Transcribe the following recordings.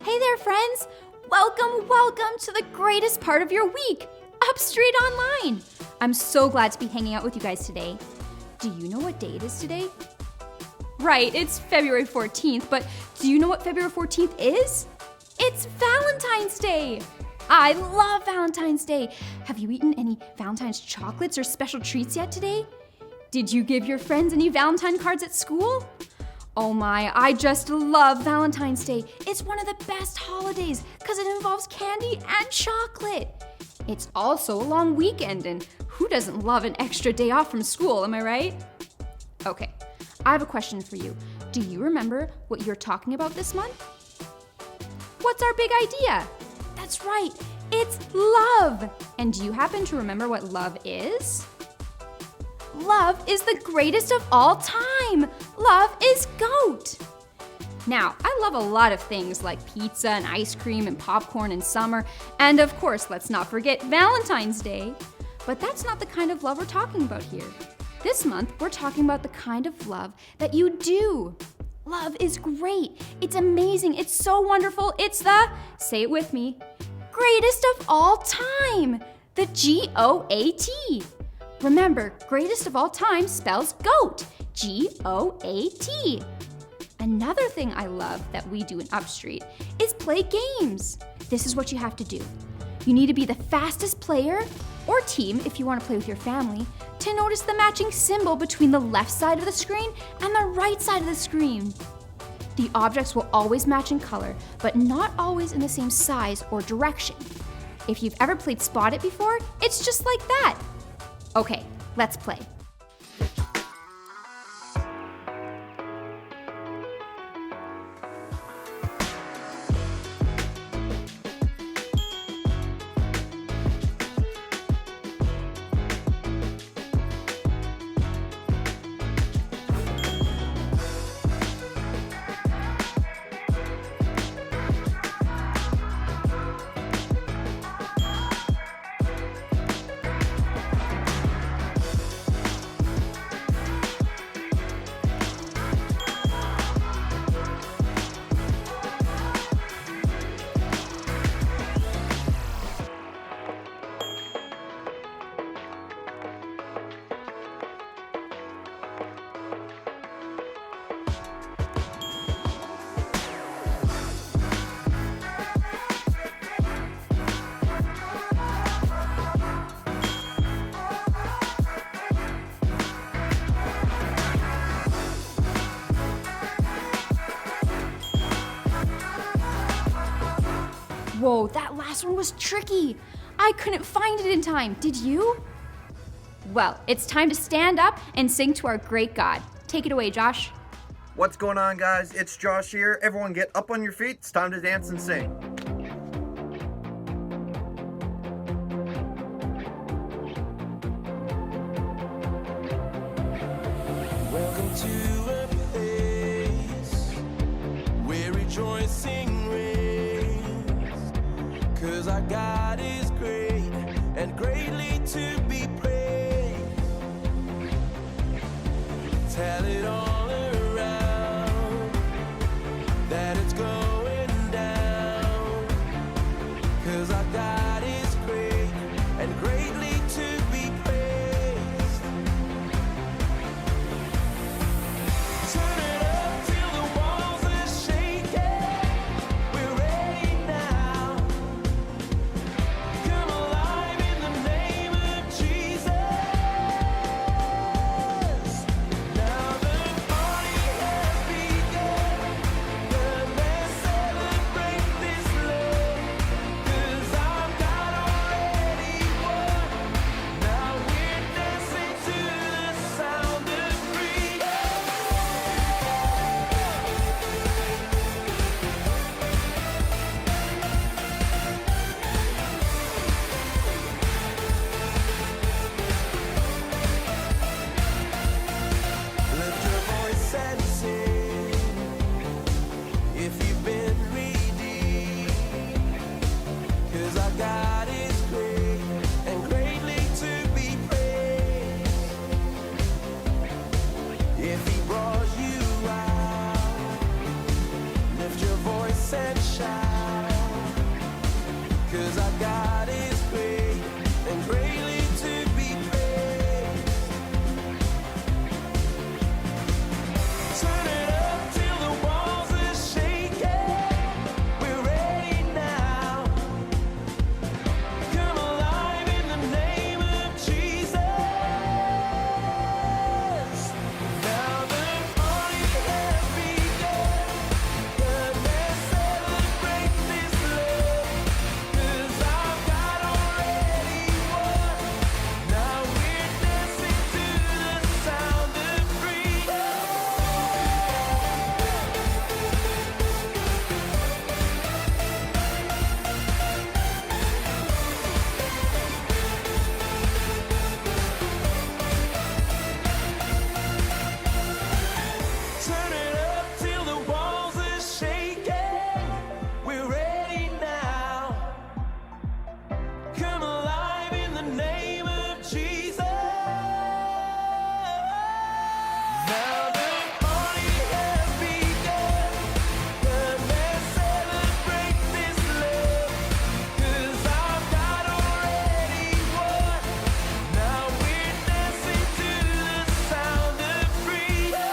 Hey there, friends! Welcome to the greatest part of your week, Upstreet Online! I'm so glad to be hanging out with you guys today. Do you know what day it is today? Right, it's February 14th, but do you know what February 14th is? It's Valentine's Day! I love Valentine's Day! Have you eaten any Valentine's chocolates or special treats yet today? Did you give your friends any Valentine cards at school? Oh my, I just love Valentine's Day. It's one of the best holidays because it involves candy and chocolate. It's also a long weekend, and who doesn't love an extra day off from school, am I right? Okay, I have a question for you. Do you remember what you're talking about this month? What's our big idea? That's right, it's love. And do you happen to remember what love is? Love is the greatest of all time. Love is GOAT. Now, I love a lot of things like pizza and ice cream and popcorn in summer, and of course, let's not forget Valentine's Day. But that's not the kind of love we're talking about here. This month, we're talking about the kind of love that you do. Love is great. It's amazing. It's so wonderful. It's the, say it with me, greatest of all time. The GOAT. Remember, greatest of all time spells GOAT, G-O-A-T. Another thing I love that we do in Upstreet is play games. This is what you have to do. You need to be the fastest player, or team if you want to play with your family, to notice the matching symbol between the left side of the screen and the right side of the screen. The objects will always match in color, but not always in the same size or direction. If you've ever played Spot It before, it's just like that. Okay, let's play. Whoa, that last one was tricky. I couldn't find it in time. Did you? Well, it's time to stand up and sing to our great God. Take it away, Josh. What's going on, guys? It's Josh here. Everyone get up on your feet. It's time to dance and sing. Welcome to a place where rejoicing reigns, 'cause our God is great and greatly to be praised. Tell it all around that it's going down, 'cause our God is great and greatly to be praised. Turn it up till the walls are shaking. We're ready now. Come alive in the name of Jesus. Now the party has begun. Let's celebrate this love, 'cause our God already won. Now we're dancing to the sound of freedom. Lift your voice and sing if you've been redeemed, 'cause our God is great and greatly to be praised. If he brought you out, lift your voice and shout. God is great and greatly to be praised. Turn it up till the walls are shaking. We're ready now. Come alive in the name of Jesus. Now the party has begun. Let's celebrate this love. 'Cause our God already won. Now we're dancing to the sound of freedom. Turn it up till the walls are shaking. We're ready now. Come alive in the name of Jesus. Now the party has begun. Let's celebrate this love. 'Cause our God already won. Now we're dancing to the sound of freedom.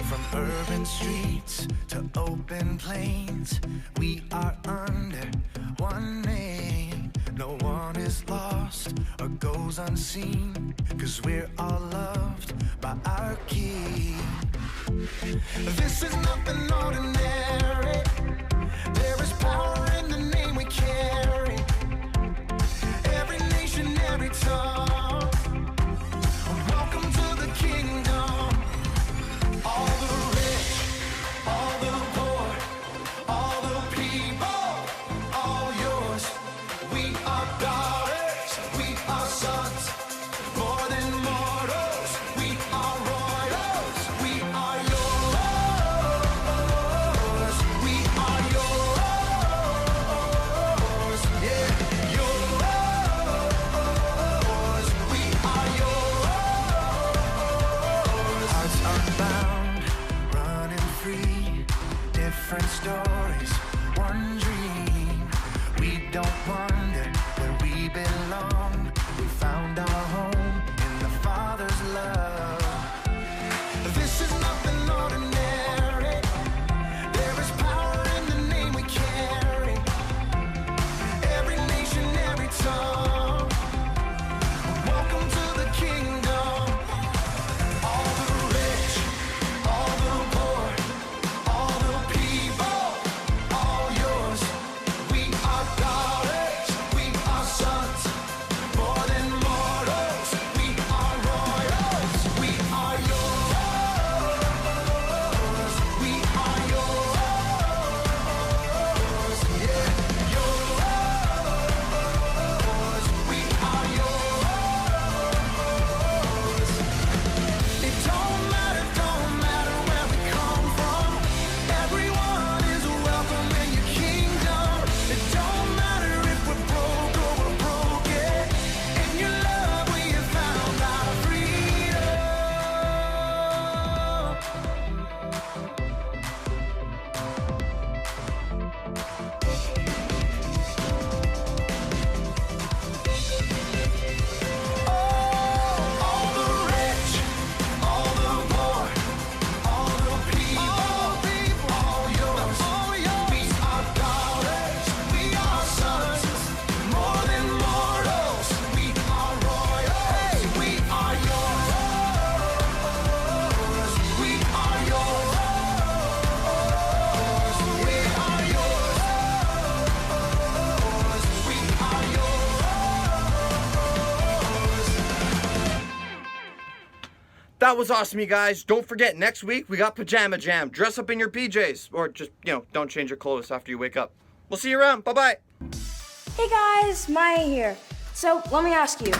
From urban streets to open plains, we are under one name. No one is lost or goes unseen, 'cause we're all loved by our King. This is nothing ordinary. There is power in the name we carry. Every nation, every tongue. Welcome to the kingdom. All the rich, all the poor, all the people, all yours. We are daughters, we are sons, more than mortals. We are royals, we are yours. We are yours, yeah, yours. We are yours. Hearts unbound, running free, different stories, one dream. We don't wonder where we belong. We found our home in the Father's love. This is nothing ordinary. There is power in the name we carry. Every nation, every tongue. Welcome to the kingdom. All the rich, all the poor, all the people, all yours. We are daughters, we are sons, more than mortals. We are royals, we are yours. We are yours, yeah, yours. We are yours. It don't matter where we come from. Everyone is welcome in your kingdom. It don't matter if we're broke or we're broken. In your love we have found our freedom. All the rich, all the poor, all the people, all yours. We are daughters, we are sons, more than mortals. We are royals, we are yours. We are yours. We are yours. We are yours. That was awesome, you guys. Don't forget, next week we got Pajama Jam. Dress up in your PJs, or just, don't change your clothes after you wake up. We'll see you around. Bye-bye. Hey guys, Maya here. So let me ask you,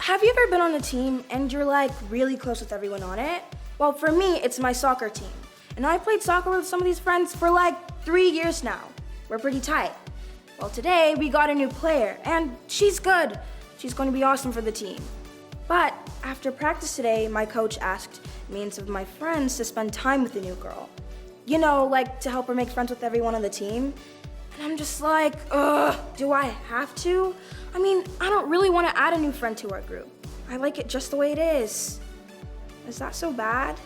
Have you ever been on a team and you're like really close with everyone on it? Well, for me, it's my soccer team. And I played soccer with some of these friends for like 3 years now. We're pretty tight. Well, today we got a new player and she's good. She's going to be awesome for the team. But after practice today, my coach asked me and some of my friends to spend time with the new girl. You know, like to help her make friends with everyone on the team. And I'm just like, ugh, do I have to? I mean, I don't really want to add a new friend to our group. I like it just the way it is. Is that so bad?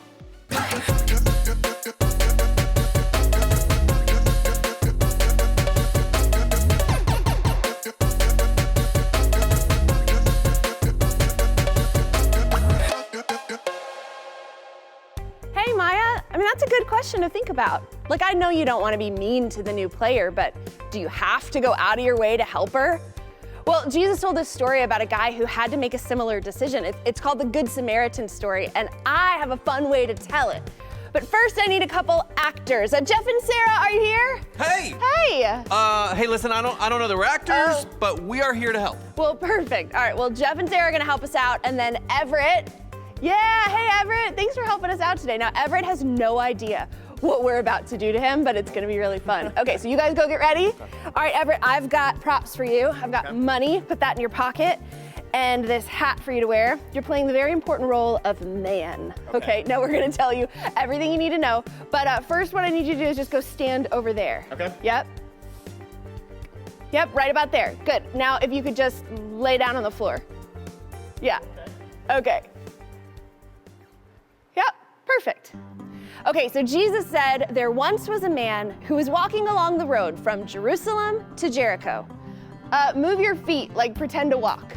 Hey, Maya. I mean, that's a good question to think about. Like, I know you don't want to be mean to the new player, but do you have to go out of your way to help her? Well, Jesus told this story about a guy who had to make a similar decision. It's called the Good Samaritan story, and I have a fun way to tell it. But first, I need a couple actors. Jeff and Sarah, are you here? Hey! Hey! Hey, listen, I don't know that we're actors, but we are here to help. Well, perfect. All right, well, Jeff and Sarah are gonna help us out, and then Everett. Yeah, hey, Everett, thanks for helping us out today. Now, Everett has no idea what we're about to do to him, but it's gonna be really fun. Okay, so you guys go get ready. All right, Everett, I've got props for you. I've got money, put that in your pocket, and this hat for you to wear. You're playing the very important role of man. Okay, now we're gonna tell you everything you need to know, but first what I need you to do is just go stand over there. Okay. Yep. Yep, right about there. Good. Now, if you could just lay down on the floor. Yeah. Okay. Yep, perfect. Okay, so Jesus said, there once was a man who was walking along the road from Jerusalem to Jericho. Move your feet, like pretend to walk.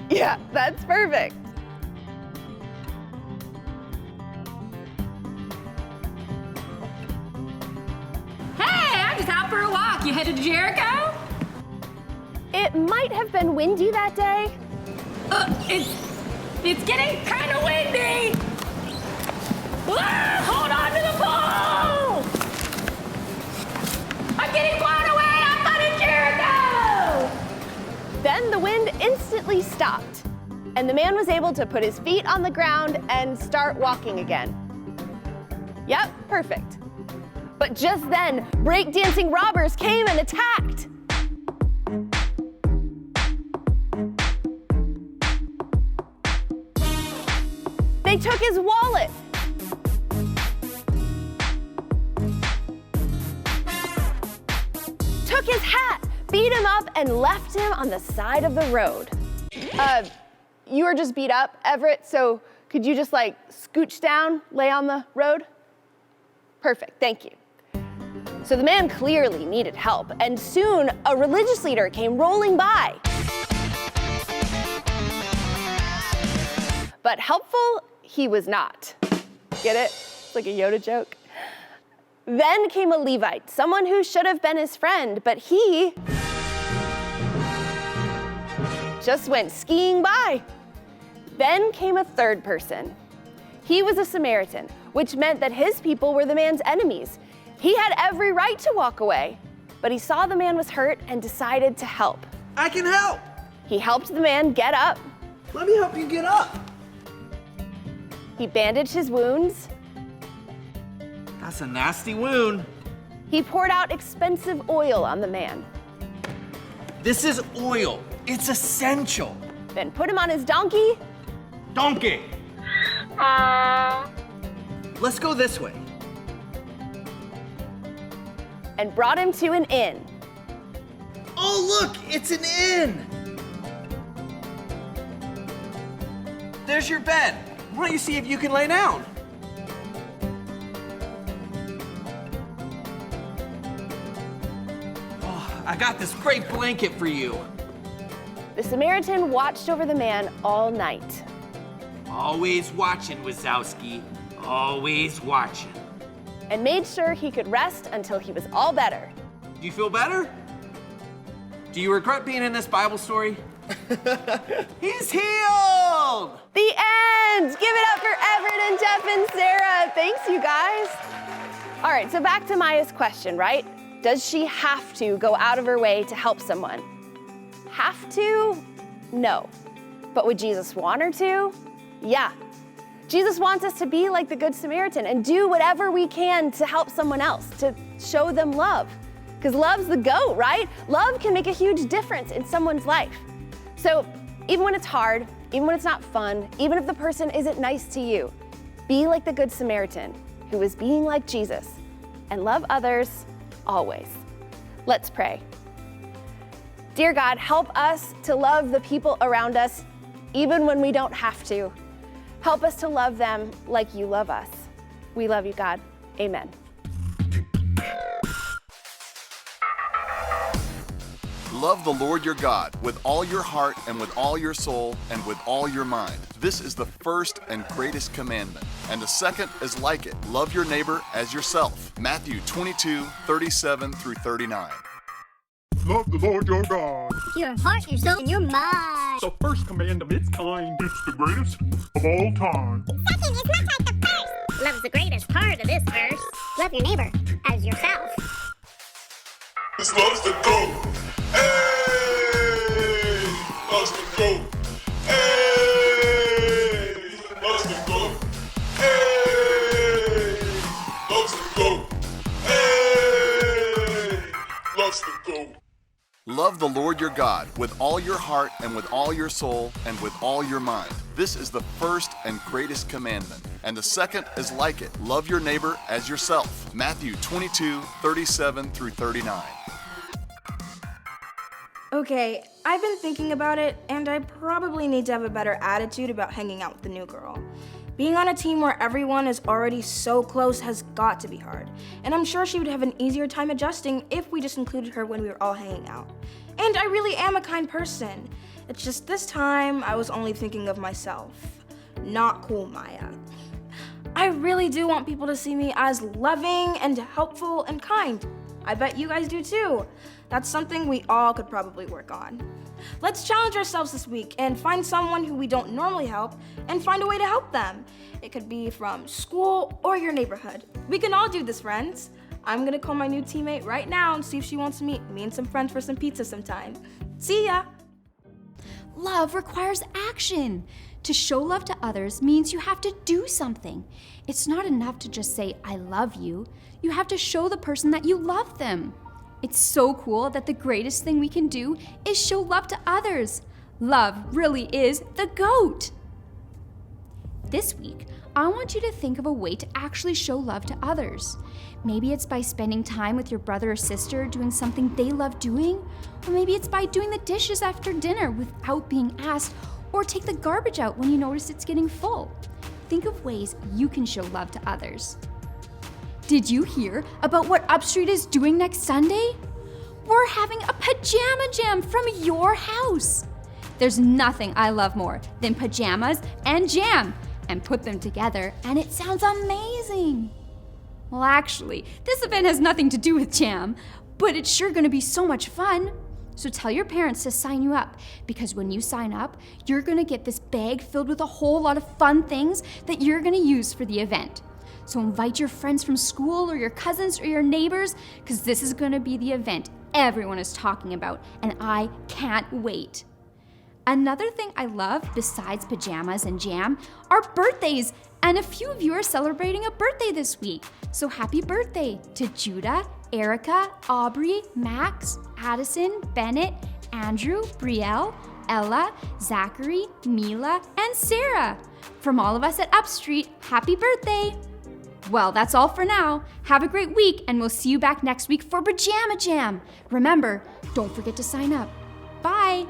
Yeah, that's perfect. Hey, I'm just out for a walk. You headed to Jericho? It might have been windy that day. It's getting kind of windy. Ah, hold on to the pole! I'm getting blown away. I'm out of Jericho! Then the wind instantly stopped, and the man was able to put his feet on the ground and start walking again. Yep, perfect. But just then, breakdancing robbers came and attacked. They took his wallet. Took his hat, beat him up, and left him on the side of the road. You were just beat up, Everett, so could you just like scooch down, lay on the road? Perfect, thank you. So the man clearly needed help, and soon a religious leader came rolling by. But helpful, he was not. Get it? It's like a Yoda joke. Then came a Levite, someone who should have been his friend, but he just went skiing by. Then came a third person. He was a Samaritan, which meant that his people were the man's enemies. He had every right to walk away, but he saw the man was hurt and decided to help. I can help. He helped the man get up. Let me help you get up. He bandaged his wounds. That's a nasty wound. He poured out expensive oil on the man, This is oil. It's essential. then put him on his donkey. Donkey. Let's go this way. And brought him to an inn. Oh, look, it's an inn. There's your bed. Why don't you see if you can lay down? Oh, I got this great blanket for you. The Samaritan watched over the man all night. Always watching, Wazowski. Always watching. And made sure he could rest until he was all better. Do you feel better? Do you regret being in this Bible story? He's healed! The end! Give it up for Everett and Jeff and Sarah. Thanks, you guys. All right, so back to Maya's question, right? Does she have to go out of her way to help someone? Have to? No. But would Jesus want her to? Yeah. Jesus wants us to be like the Good Samaritan and do whatever we can to help someone else, to show them love. Because love's the GOAT, right? Love can make a huge difference in someone's life. So even when it's hard, even when it's not fun, even if the person isn't nice to you, be like the Good Samaritan who is being like Jesus and love others always. Let's pray. Dear God, help us to love the people around us even when we don't have to. Help us to love them like you love us. We love you, God. Amen. Love the Lord your God with all your heart and with all your soul and with all your mind. This is the first and greatest commandment. And the second is like it. Love your neighbor as yourself. Matthew 22:37 through 39. Love the Lord your God. Your heart, your soul, and your mind. The first command of its kind. It's the greatest of all time. Second is much like the first. Love's the greatest part of this verse. Love your neighbor as yourself. This love's the GOAT. Hey! Love's the GOAT. Hey! Love's the GOAT. Hey! Love's the GOAT. Hey! Love's the GOAT. Love the Lord your God with all your heart and with all your soul and with all your mind. This is the first and greatest commandment. And the second is like it. Love your neighbor as yourself. Matthew 22:37 through 39. Okay, I've been thinking about it, and I probably need to have a better attitude about hanging out with the new girl. Being on a team where everyone is already so close has got to be hard, and I'm sure she would have an easier time adjusting if we just included her when we were all hanging out. And I really am a kind person. It's just this time I was only thinking of myself. Not cool, Maya. I really do want people to see me as loving and helpful and kind. I bet you guys do too. That's something we all could probably work on. Let's challenge ourselves this week and find someone who we don't normally help and find a way to help them. It could be from school or your neighborhood. We can all do this, friends. I'm gonna call my new teammate right now and see if she wants to meet me and some friends for some pizza sometime. See ya! Love requires action. To show love to others means you have to do something. It's not enough to just say, I love you. You have to show the person that you love them. It's so cool that the greatest thing we can do is show love to others. Love really is the GOAT. This week, I want you to think of a way to actually show love to others. Maybe it's by spending time with your brother or sister doing something they love doing, or maybe it's by doing the dishes after dinner without being asked, or take the garbage out when you notice it's getting full. Think of ways you can show love to others. Did you hear about what Upstreet is doing next Sunday? We're having a pajama jam from your house. There's nothing I love more than pajamas and jam, and put them together and it sounds amazing. Well, actually, this event has nothing to do with jam, but it's sure gonna be so much fun. So tell your parents to sign you up, because when you sign up, you're gonna get this bag filled with a whole lot of fun things that you're gonna use for the event. So invite your friends from school or your cousins or your neighbors, because this is gonna be the event everyone is talking about, and I can't wait. Another thing I love besides pajamas and jam are birthdays, and a few of you are celebrating a birthday this week. So happy birthday to Judah, Erica, Aubrey, Max, Addison, Bennett, Andrew, Brielle, Ella, Zachary, Mila, and Sarah. From all of us at Upstreet, happy birthday! Well, that's all for now. Have a great week, and we'll see you back next week for Pajama Jam. Remember, don't forget to sign up. Bye!